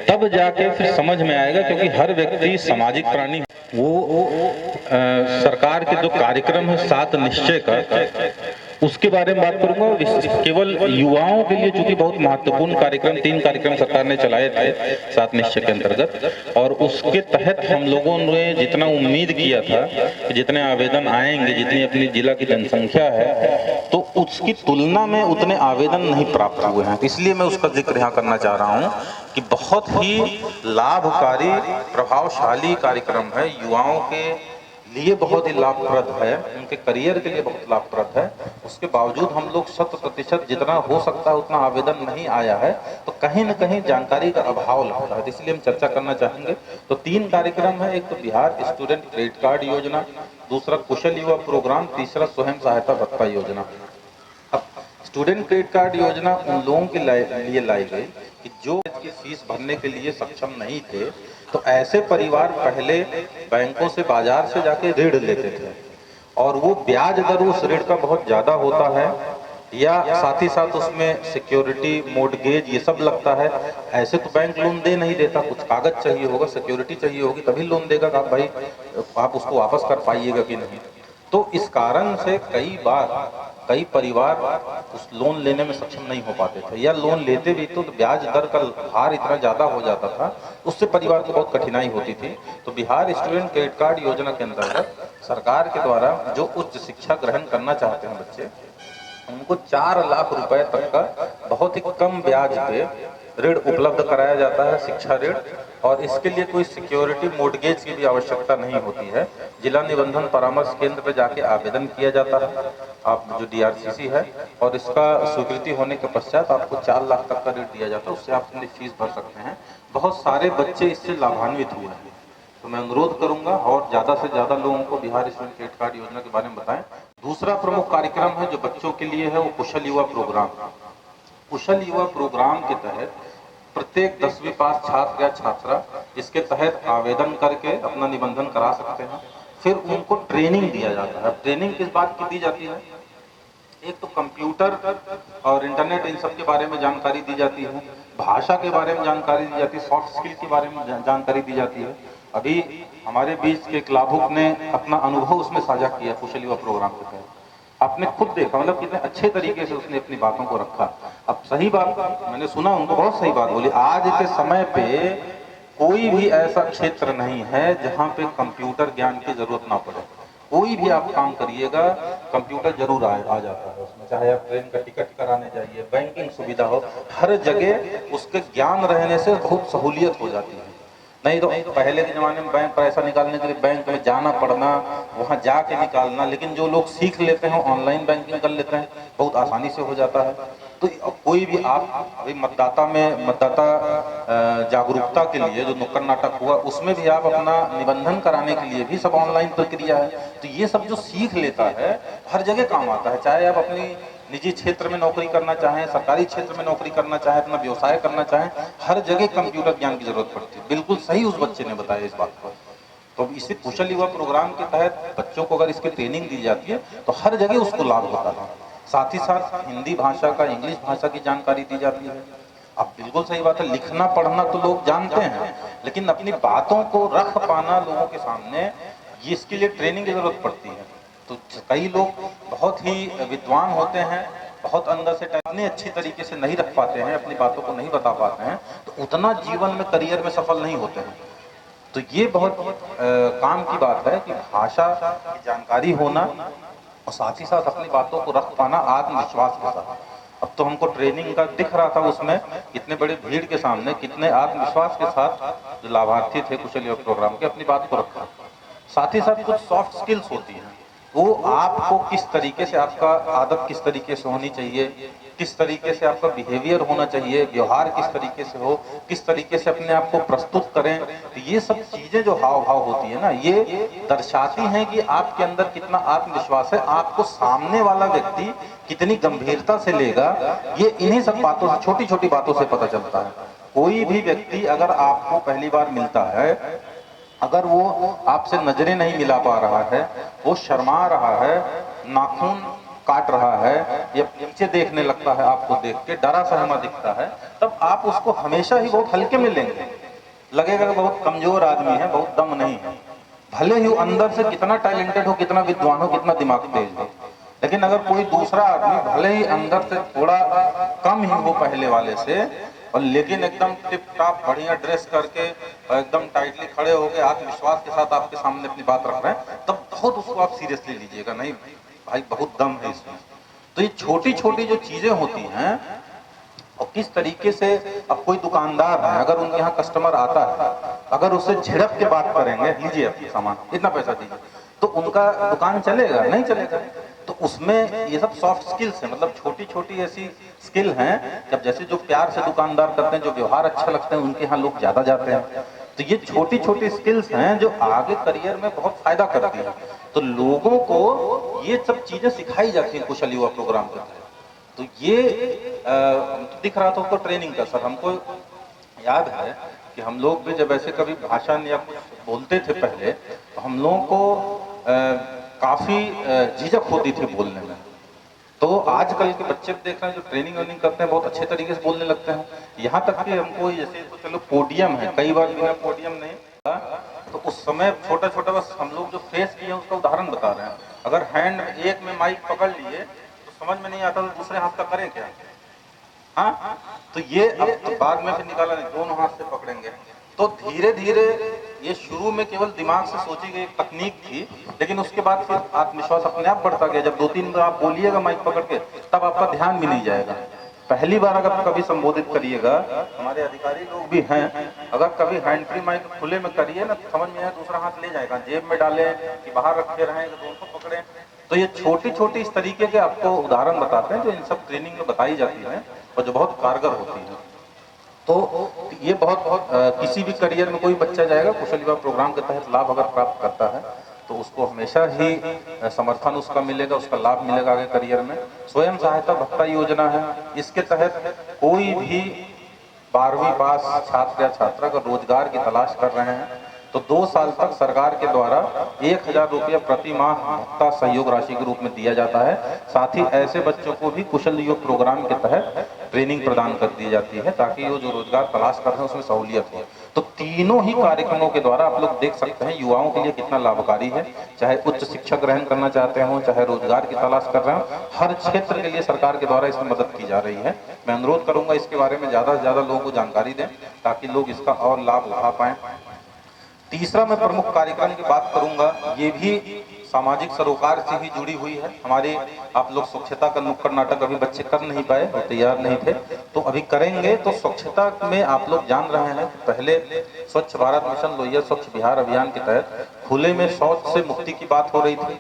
तब जाके फिर समझ में आएगा, क्योंकि हर व्यक्ति सामाजिक प्राणी। वो सरकार के जो कार्यक्रम है 7 निश्चय का, उसके बारे में बात करूंगा। केवल युवाओं के लिए चूंकि बहुत महत्वपूर्ण कार्यक्रम, 3 कार्यक्रम सरकार ने चलाए थे 7 निश्चय के अंतर्गत, और उसके तहत हम लोगों ने जितना उम्मीद किया था कि जितने आवेदन आएंगे, जितनी अपनी जिला की जनसंख्या है, तो उसकी तुलना में उतने आवेदन नहीं प्राप्त हुए हैं। इसलिए मैं उसका जिक्र यहाँ करना चाह रहा हूँ कि बहुत ही लाभकारी, प्रभावशाली कार्यक्रम है, युवाओं के लिए बहुत ही लाभप्रद है, उनके करियर के लिए बहुत लाभप्रद है। उसके बावजूद हम लोग 100% जितना हो सकता है उतना आवेदन नहीं आया है, तो कहीं न कहीं जानकारी का अभाव लगता है। इसलिए हम चर्चा करना चाहेंगे। तो 3 कार्यक्रम है, एक तो बिहार स्टूडेंट क्रेडिट कार्ड योजना, दूसरा कुशल युवा प्रोग्राम, तीसरा स्वयं सहायता भत्ता योजना। अब स्टूडेंट क्रेडिट कार्ड योजना उन लोगों के लिए लाई गई कि जो की फीस भरने के लिए सक्षम नहीं थे, तो ऐसे परिवार पहले बैंकों से, बाजार से जाके ऋण लेते थे, और वो ब्याज दर उस ऋण का बहुत ज़्यादा होता है, या साथ ही साथ उसमें सिक्योरिटी, मोर्टगेज ये सब लगता है। ऐसे तो बैंक लोन दे नहीं देता, कुछ कागज चाहिए होगा, सिक्योरिटी चाहिए होगी, तभी लोन देगा कि आप भाई आप उसको वापस कर पाइएगा कि नहीं। तो इस कारण से कई परिवार उस लोन लेने में सक्षम नहीं हो पाते थे, या लोन लेते भी तो ब्याज दर का भार इतना ज़्यादा हो जाता था, उससे परिवार को बहुत कठिनाई होती थी। तो बिहार स्टूडेंट क्रेडिट कार्ड योजना के अंतर्गत सरकार के द्वारा जो उच्च शिक्षा ग्रहण करना चाहते हैं बच्चे, उनको 4 लाख रुपए तक का बहुत ही कम ब्याज पे ऋण उपलब्ध कराया जाता है, शिक्षा ऋण। और इसके लिए कोई सिक्योरिटी, मोर्टगेज की भी आवश्यकता नहीं होती है। जिला निबंधन परामर्श केंद्र पर जाके आवेदन किया जाता है, आप जो DRCC है, और इसका स्वीकृति होने के पश्चात आपको 4 लाख तक का ऋण दिया जाता है, उससे आप अपनी फीस भर सकते हैं। बहुत सारे बच्चे इससे लाभान्वित हुए हैं। तो मैं अनुरोध करूंगा और ज़्यादा से ज़्यादा लोगों को बिहार स्टूडेंट क्रेडिट कार्ड योजना के बारे में बताएं। दूसरा प्रमुख कार्यक्रम है जो बच्चों के लिए है, वो कुशल युवा प्रोग्राम। कुशल युवा प्रोग्राम के तहत प्रत्येक 10वीं पास छात्र या छात्रा इसके तहत आवेदन करके अपना निबंधन करा सकते हैं। फिर उनको ट्रेनिंग दिया जाता है। ट्रेनिंग किस बात की दी जाती है? एक तो कंप्यूटर और इंटरनेट, इन सब के बारे में जानकारी दी जाती है, भाषा के बारे में जानकारी दी जाती है, सॉफ्ट स्किल के बारे में जानकारी दी जाती है। अभी हमारे बीच के एक लाभुक ने अपना अनुभव उसमें साझा किया कुशल युवा प्रोग्राम के तहत। आपने खुद देखा, मतलब कितने अच्छे तरीके से उसने अपनी बातों को रखा। अब सही बात मैंने सुना, उनको बहुत सही बात बोली। आज के समय पे कोई भी ऐसा क्षेत्र नहीं है जहाँ पे कंप्यूटर ज्ञान की जरूरत ना पड़े। कोई भी आप काम करिएगा, कंप्यूटर जरूर आ जाता है उसमें। चाहे आप ट्रेन का टिकट कराने जाइए, बैंकिंग सुविधा हो, हर जगह उसके ज्ञान रहने से बहुत सहूलियत हो जाती है। नहीं तो पहले के ज़माने में बैंक पैसा निकालने के लिए बैंक में जाना पड़ना, वहाँ जाके निकालना। लेकिन जो लोग सीख लेते हैं ऑनलाइन बैंकिंग कर लेते हैं, बहुत आसानी से हो जाता है। तो कोई भी आप अभी मतदाता जागरूकता के लिए जो नुक्कड़ नाटक हुआ, उसमें भी आप अपना निबंधन कराने के लिए भी सब ऑनलाइन प्रक्रिया है। तो ये सब जो सीख लेता है हर जगह काम आता है। चाहे आप अपनी निजी क्षेत्र में नौकरी करना चाहें, सरकारी क्षेत्र में नौकरी करना चाहें, अपना व्यवसाय करना चाहें, हर जगह कंप्यूटर ज्ञान की जरूरत पड़ती है। बिल्कुल सही उस बच्चे ने बताया इस बात को। तो इसी कुशल युवा प्रोग्राम के तहत बच्चों को अगर इसकी ट्रेनिंग दी जाती है तो हर जगह उसको लाभ होता है। साथ ही साथ हिंदी भाषा का, इंग्लिश भाषा की जानकारी दी जाती है। अब बिल्कुल सही बात है, लिखना पढ़ना तो लोग जानते हैं, लेकिन अपनी बातों को रख पाना लोगों के सामने, ये इसके लिए ट्रेनिंग की जरूरत पड़ती है। तो कई लोग बहुत ही विद्वान होते हैं, बहुत अंदर से इतने अच्छी तरीके से नहीं रख पाते हैं, अपनी बातों को नहीं बता पाते हैं, तो उतना जीवन में, करियर में सफल नहीं होते हैं। तो ये बहुत काम की बात है कि भाषा की जानकारी होना और साथ ही साथ अपनी बातों को रख पाना आत्मविश्वास के साथ। अब तो हमको ट्रेनिंग का दिख रहा था उसमें, इतने बड़े भीड़ के सामने कितने आत्मविश्वास के साथ जो लाभार्थी थे कुशल युवा प्रोग्राम के अपनी बात को रखा। साथ ही साथ कुछ सॉफ्ट स्किल्स होती हैं, वो आपको किस तरीके से, आपका आदत किस तरीके से होनी चाहिए, किस तरीके से आपका बिहेवियर होना चाहिए, व्यवहार किस तरीके से हो, किस तरीके से अपने आप को प्रस्तुत करें, तो ये सब चीजें जो हाव भाव होती है ना, ये दर्शाती हैं कि आपके अंदर कितना आत्मविश्वास है, आपको सामने वाला व्यक्ति कितनी गंभीरता से लेगा, ये इन्हीं सब बातों से, छोटी छोटी बातों से पता चलता है। कोई भी व्यक्ति अगर आपको पहली बार मिलता है, अगर वो आपसे नजरें नहीं मिला पा रहा है, वो शर्मा रहा है, नाखून काट रहा है या नीचे देखने लगता है, आपको देख के डरा सहमा दिखता है, तब आप उसको हमेशा ही बहुत हल्के में लेंगे, लगेगा कि बहुत कमजोर आदमी है, बहुत दम नहीं है, भले ही अंदर से कितना टैलेंटेड हो, कितना विद्वान हो, कितना दिमाग तेज हो। लेकिन अगर कोई दूसरा आदमी भले ही अंदर से थोड़ा कम ही हो पहले वाले से, और लेकिन एकदम टिप टॉप बढ़िया ड्रेस करके और एकदम टाइटली खड़े हो गए, आत्मविश्वास के साथ आपके सामने अपनी बात रख रहे हैं, तब बहुत उसको आप सीरियसली लीजिएगा, नहीं भाई बहुत दम है इसमें। तो ये छोटी छोटी जो चीजें होती हैं, और किस तरीके से, अब कोई दुकानदार है, अगर उनके यहाँ कस्टमर आता है, अगर उससे झिड़प के बात करेंगे, लीजिए अपना सामान, इतना पैसा दीजिए, तो उनका दुकान चलेगा? नहीं चलेगा। तो उसमें ये सब सॉफ्ट स्किल्स हैं, मतलब छोटी छोटी ऐसी स्किल हैं, जब जैसे जो प्यार से दुकानदार करते हैं, जो व्यवहार अच्छा लगता है, उनके यहाँ लोग ज्यादा जाते हैं। तो ये छोटी छोटी स्किल्स हैं जो आगे करियर में बहुत फायदा करती हैं। तो लोगों को ये सब चीजें सिखाई जाती हैं कुशल युवा प्रोग्राम के तहत। तो ये दिख रहा था तो ट्रेनिंग का सर, हमको याद है कि हम लोग भी जब ऐसे कभी भाषण या कुछ बोलते थे पहले, तो हम लोगों को काफी झिझक होती थी बोलने में। तो आजकल के बच्चे देख रहे हैं जो ट्रेनिंग वेनिंग करते हैं, बहुत अच्छे तरीके से बोलने लगते हैं। यहाँ तक कि हमको जैसे तो चलो पोडियम है, कई बार बिना पोडियम नहीं, तो उस समय छोटा छोटा बस हम लोग जो फेस किए उसका उदाहरण बता रहे हैं। अगर हैंड एक में माइक पकड़ लिए तो समझ में नहीं आता तो दूसरे हाथ का करें क्या? हाँ, तो ये अब तो बाद में फिर निकाला नहीं, दोनों हाथ से पकड़ेंगे। तो धीरे धीरे ये शुरू में केवल दिमाग से सोची गई तकनीक थी, लेकिन उसके बाद फिर आत्मविश्वास अपने आप बढ़ता गया। जब 2-3 बार आप बोलिएगा माइक पकड़ के, तब आपका ध्यान भी नहीं जाएगा। पहली बार अगर कभी संबोधित करिएगा, हमारे अधिकारी लोग भी हैं, अगर कभी हैंड फ्री माइक खुले में करिए ना, तो समझ में आए दूसरा हाथ ले जाएगा, जेब में डाले कि बाहर रखे रहें, दोनों पकड़े। तो ये छोटी छोटी इस तरीके के आपको उदाहरण बताते हैं जो इन सब ट्रेनिंग में बताई जाती है और जो बहुत कारगर होती है। तो ये बहुत किसी भी करियर में कोई बच्चा जाएगा कुशल युवा प्रोग्राम के तहत लाभ अगर प्राप्त करता है तो उसको हमेशा ही समर्थन उसका मिलेगा, उसका लाभ मिलेगा आगे करियर में। स्वयं सहायता भत्ता योजना है, इसके तहत कोई भी 12वीं पास छात्र या छात्रा अगर रोजगार की तलाश कर रहे हैं तो 2 साल तक सरकार के द्वारा 1000 रुपया प्रति माह भत्ता सहयोग राशि के रूप में दिया जाता है। साथ ही ऐसे बच्चों को भी कुशल युवा प्रोग्राम के तहत ट्रेनिंग प्रदान कर दी जाती है ताकि वो जो रोजगार तलाश कर रहे हैं उसमें सहूलियत हो। तो तीनों ही कार्यक्रमों के द्वारा आप लोग देख सकते हैं युवाओं के लिए कितना लाभकारी है, चाहे उच्च शिक्षा ग्रहण करना चाहते हो, चाहे रोजगार की तलाश कर रहे हो, हर क्षेत्र के लिए सरकार के द्वारा इसमें मदद की जा रही है। मैं अनुरोध करूंगा इसके बारे में ज्यादा से ज्यादा लोगों को जानकारी दें ताकि लोग इसका और लाभ उठा पाएं। तीसरा मैं प्रमुख कार्यक्रम की बात करूंगा, ये भी सामाजिक सरोकार से ही जुड़ी हुई है। हमारे आप लोग स्वच्छता का नुक्कड़ नाटक अभी बच्चे कर नहीं पाए, वो तैयार नहीं थे, तो अभी करेंगे। तो स्वच्छता में आप लोग जान रहे हैं पहले स्वच्छ भारत मिशन लोहिया स्वच्छ बिहार अभियान के तहत खुले में शौच से मुक्ति की बात हो रही थी।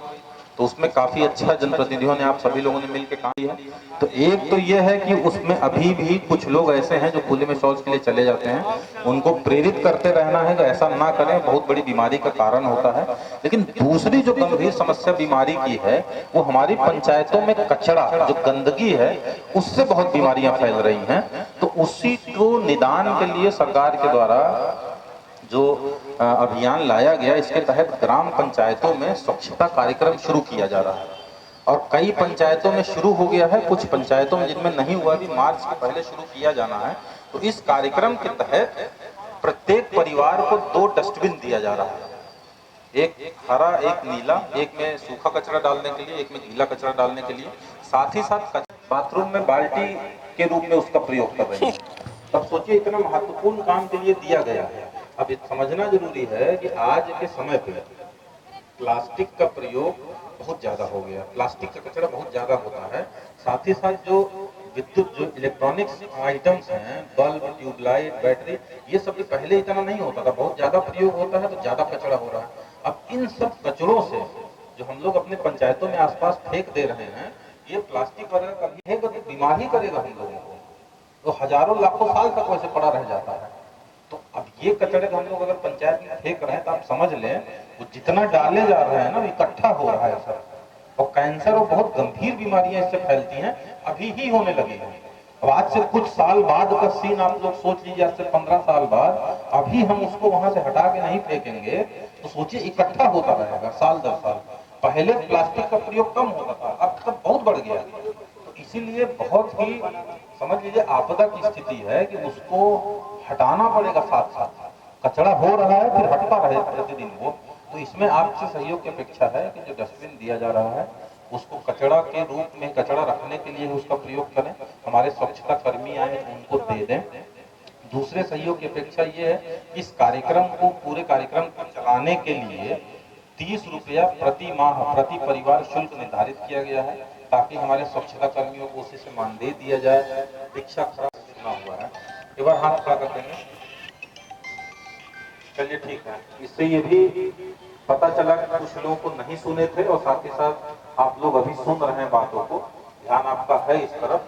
तो उसमें काफी अच्छा जनप्रतिनिधियों ने, आप सभी लोगों ने मिलकर काम किया। तो एक तो यह है कि उसमें अभी भी कुछ लोग ऐसे हैं जो खुले में शौच के लिए चले जाते हैं, उनको प्रेरित करते रहना है कि ऐसा ना करें, बहुत बड़ी बीमारी का कारण होता है। लेकिन दूसरी जो गंभीर समस्या बीमारी की है वो हमारी पंचायतों में कचरा, जो गंदगी है, उससे बहुत बीमारियां फैल रही हैं। तो उसी को निदान के लिए सरकार के द्वारा जो अभियान लाया गया, इसके तहत ग्राम पंचायतों में स्वच्छता कार्यक्रम शुरू किया जा रहा है और कई पंचायतों में शुरू हो गया है, कुछ पंचायतों में जिनमें नहीं हुआ भी मार्च के पहले शुरू किया जाना है। तो इस कार्यक्रम के तहत प्रत्येक परिवार को 2 डस्टबिन दिया जा रहा है, एक हरा एक नीला, एक में सूखा कचरा डालने के लिए, एक में गीला कचरा डालने के लिए। साथ ही साथ बाथरूम में बाल्टी के रूप में उसका प्रयोग कर रहे हैं। तब सोचिए इतना महत्वपूर्ण काम के लिए दिया गया है। अब समझना जरूरी है कि आज के समय पे प्लास्टिक का प्रयोग बहुत ज्यादा हो गया, प्लास्टिक का कचरा बहुत ज्यादा होता है। साथ ही साथ जो विद्युत, जो इलेक्ट्रॉनिक्स आइटम्स हैं, बल्ब, ट्यूबलाइट, बैटरी, ये सब पहले इतना नहीं होता था, बहुत ज्यादा प्रयोग होता है तो ज्यादा कचरा हो रहा है। अब इन सब कचरों से जो हम लोग अपने पंचायतों में आसपास फेंक दे रहे हैं, ये प्लास्टिक वगैरह कभी है तो बीमार ही करेगा हम लोगों को, तो हजारों लाखों साल तक वैसे पड़ा रह जाता है। तो अब ये कचरे हम लोग अगर पंचायत में फेंक रहे हैं तो आप समझ लें वो जितना डाले जा रहे हैं ना, इकट्ठा हो रहा है सर, और कैंसर और बहुत गंभीर बीमारियां इससे फैलती हैं, अभी ही होने लगी हैं। अब आज से कुछ साल बाद का सीन आप लोग सोच लीजिए, आज से 15 साल बाद अभी हम उसको वहां से हटा के नहीं फेंकेंगे तो सोचिए इकट्ठा होता रहेगा साल दर साल। पहले प्लास्टिक का प्रयोग कम होता था, अब तक बहुत बढ़ गया। तो इसीलिए बहुत ही समझ लीजिए आपदा की स्थिति है कि उसको हटाना पड़ेगा, साथ साथ कचरा हो रहा है फिर हटता रहे प्रतिदिन वो। तो इसमें आपसे सहयोग की अपेक्षा है कि जो डस्टबिन दिया जा रहा है उसको कचरा के रूप में, कचरा रखने के लिए उसका प्रयोग करें, हमारे स्वच्छता कर्मी आए उनको दे दें। दूसरे सहयोग की अपेक्षा ये है कि इस कार्यक्रम को, पूरे कार्यक्रम को चलाने के लिए 30 रुपया प्रति माह प्रति परिवार शुल्क निर्धारित किया गया है, ताकि हमारे स्वच्छता कर्मियों को उसी से मानदेय दिया जाए। दीक्षा खरा सुना हुआ है, एक बार हाथ खड़ा कर देंगे, चलिए ठीक है। इससे ये भी पता चला कि कुछ लोगों को नहीं सुने थे और साथ ही साथ आप लोग अभी सुन रहे हैं बातों को, ध्यान आपका है इस तरफ,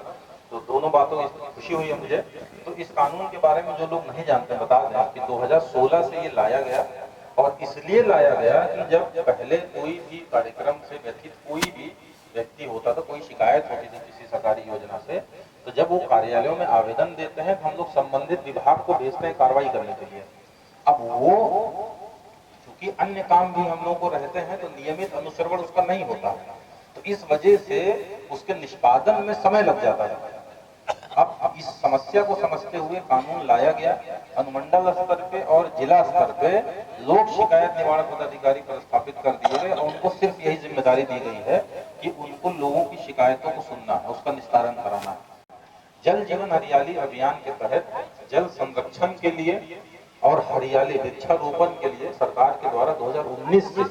तो दोनों बातों की खुशी हुई है मुझे। तो इस कानून के बारे में जो लोग नहीं जानते बता दें कि 2016 से ये लाया गया और इसलिए लाया गया कि जब पहले कोई भी कार्यक्रम से व्यतीत कोई भी व्यक्ति होता था, कोई शिकायत होती थी किसी सरकारी योजना से, तो जब वो कार्यालयों में आवेदन देते हैं तो हम लोग संबंधित विभाग को भेजते हैं कार्रवाई करने के लिए। अब वो चूंकि अन्य काम भी हम लोग को रहते हैं तो नियमित अनुश्रवण उसका नहीं होता, तो इस वजह से उसके निष्पादन में समय लग जाता है। अब इस समस्या को समझते हुए कानून लाया गया, अनुमंडल स्तर पे और जिला स्तर पे लोक शिकायत निवारण पदाधिकारी स्थापित कर दिए गए और उनको सिर्फ यही जिम्मेदारी दी गई है कि उनको लोगों की शिकायतों को सुनना है, उसका निस्तारण कराना है। जल जीवन हरियाली अभियान के तहत जल संरक्षण के लिए और हरियाली वृक्षारोपण के लिए सरकार के द्वारा 2019 से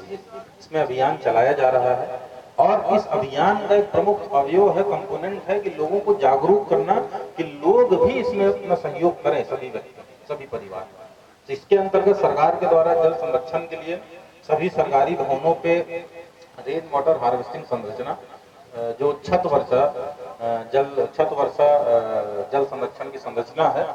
इसमें अभियान चलाया जा रहा है और इस अभियान का एक प्रमुख अवयव है, कंपोनेंट है कि लोगों को जागरूक करना कि लोग भी इसमें अपना सहयोग करें, सभी व्यक्ति, सभी परिवार। तो इसके अंतर्गत सरकार के द्वारा जल संरक्षण के लिए सभी सरकारी भवनों पे रेन वाटर हार्वेस्टिंग संरचना, जो छत वर्षा जल संरक्षण की संरचना है,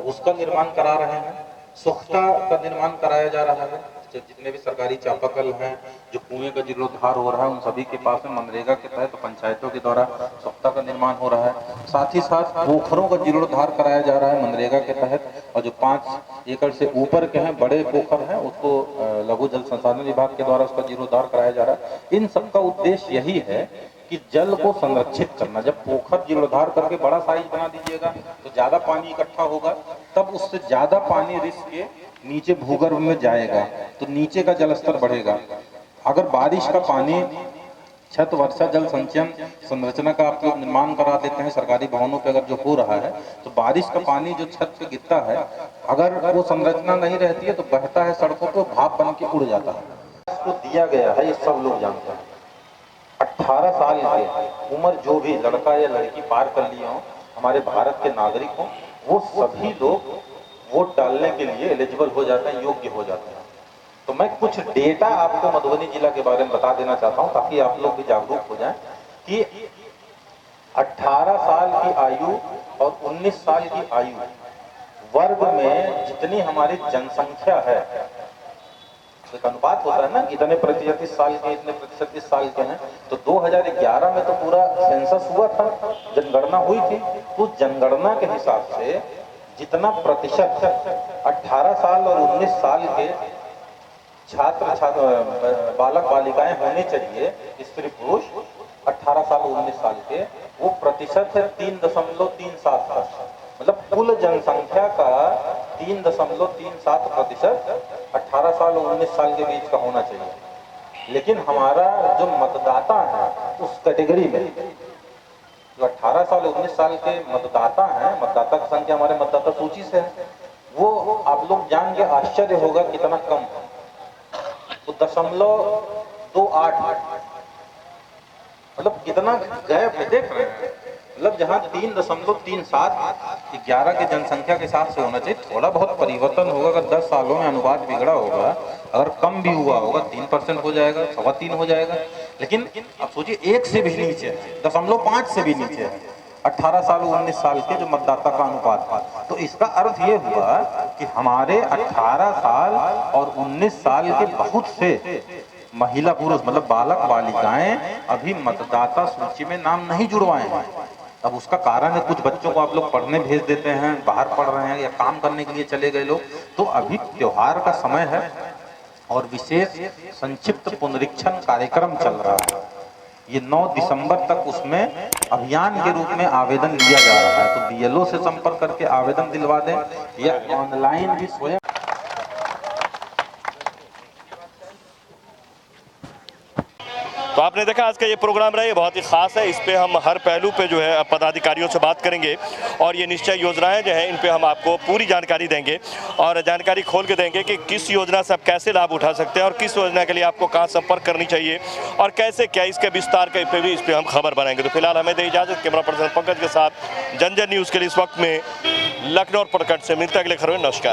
उसका निर्माण करा रहे हैं। स्वच्छता का निर्माण कराया जा रहा है, जितने भी सरकारी चापाकल हैं, जो कुएं का जीर्णोद्धार हो रहा है, उन सभी के पास में मनरेगा के तहत पंचायतों के द्वारा स्वच्छता का निर्माण हो रहा है। साथ ही साथ पोखरों का जीर्णोद्धार कराया जा रहा है मनरेगा के तहत, और जो 5 एकड़ से ऊपर के हैं बड़े पोखर हैं उसको लघु जल संसाधन विभाग के द्वारा उसका जीर्णोद्धार कराया जा रहा है। इन सब का उद्देश्य यही है कि जल को संरक्षित करना। जब पोखर जीर्णोद्धार करके बड़ा साइज बना दीजिएगा तो ज्यादा पानी इकट्ठा होगा, तब उससे ज्यादा पानी रिस के नीचे भूगर्भ में जाएगा तो नीचे का जल स्तर बढ़ेगा। अगर बारिश का पानी छत वर्षा जल संचयन संरचना का आप लोग निर्माण करा देते हैं सरकारी भवनों पे, अगर जो हो रहा है तो बारिश का पानी जो छत पे गिरता है, अगर वो संरचना नहीं रहती है तो बहता है सड़कों पे, भाप बन के उड़ जाता है। इसको दिया गया है, ये सब लोग जानते हैं। 18 साल के उम्र जो भी लड़का या लड़की पार कर लिए हों, हमारे भारत के नागरिक हों, वो सभी लोग वोट डालने के लिए एलिजिबल हो जाते हैं, योग्य हो जाते हैं। तो मैं कुछ डेटा आपको मधुबनी जिला के बारे में बता देना चाहता हूं ताकि आप लोग भी जागरूक हो जाएं कि 18 साल की आयु और 19 साल की आयु वर्ग में जितनी हमारी जनसंख्या है, एक अनुपात होता है ना, इतने प्रतिशत इस साल के, इतने प्रतिशत इस साल के हैं, तो 2011 में तो पूरा सेंसस हुआ था, जनगणना हुई थी। तो जनगणना के हिसाब से जितना प्रतिशत 18 साल और 19 साल के बालक बालिकाएं होने चाहिए, स्त्री पुरुष 18 साल और 19 साल के, वो प्रतिशत है 3.37। मतलब कुल जनसंख्या का 3.37% 18 साल और 19 साल के बीच का होना चाहिए। लेकिन हमारा जो मतदाता है उस कैटेगरी में जो 18 साल और 19 साल के मतदाता हैं, मतदाता की संख्या हमारे मतदाता सूची से है, वो आप लोग जान के आश्चर्य होगा कितना कम है। तो 0.28, मतलब कितना गैप है, देख रहे हैं। मतलब जहाँ 3.37 11 की जनसंख्या के हिसाब से होना चाहिए, थोड़ा बहुत परिवर्तन होगा। अगर 10 सालों में अनुपात बिगड़ा होगा, अगर कम भी हुआ होगा 3% हो जाएगा, 3.25 हो जाएगा। लेकिन अब सोचिए 1 से भी नीचे है, 0.5 से भी नीचे है 18 साल और 19 साल के जो मतदाता का अनुपात। तो इसका अर्थ ये हुआ कि हमारे 18 साल और 19 साल के बहुत से महिला पुरुष, मतलब बालक बालिकाएं अभी मतदाता सूची में नाम नहीं जुड़वाए हैं। अब उसका कारण है, कुछ बच्चों को आप लोग पढ़ने भेज देते हैं, बाहर पढ़ रहे हैं या काम करने के लिए चले गए लोग, तो अभी त्योहार का समय है और विशेष संक्षिप्त पुनरीक्षण कार्यक्रम चल रहा है। ये 9 दिसंबर तक उसमें अभियान के रूप में आवेदन लिया जा रहा है। तो बीएलओ से संपर्क करके आवेदन दिलवा दें या ऑनलाइन भी स्वयं। तो आपने देखा आज का ये प्रोग्राम रहा, ये बहुत ही खास है। इस पे हम हर पहलू पे जो है पदाधिकारियों से बात करेंगे और ये निश्चय योजनाएं जो है इन पे हम आपको पूरी जानकारी देंगे और जानकारी खोल के देंगे कि किस योजना से आप कैसे लाभ उठा सकते हैं और किस योजना के लिए आपको कहाँ संपर्क करनी चाहिए और कैसे क्या इसके विस्तार के पे भी इस पर हम खबर बनाएंगे। तो फिलहाल हमें दे इजाज़त। कैमरा पर्सन पंकज के साथ जन न्यूज़ के लिए इस वक्त में लखनऊ प्रखंड से मिलता अगले खबर में। नमस्कार।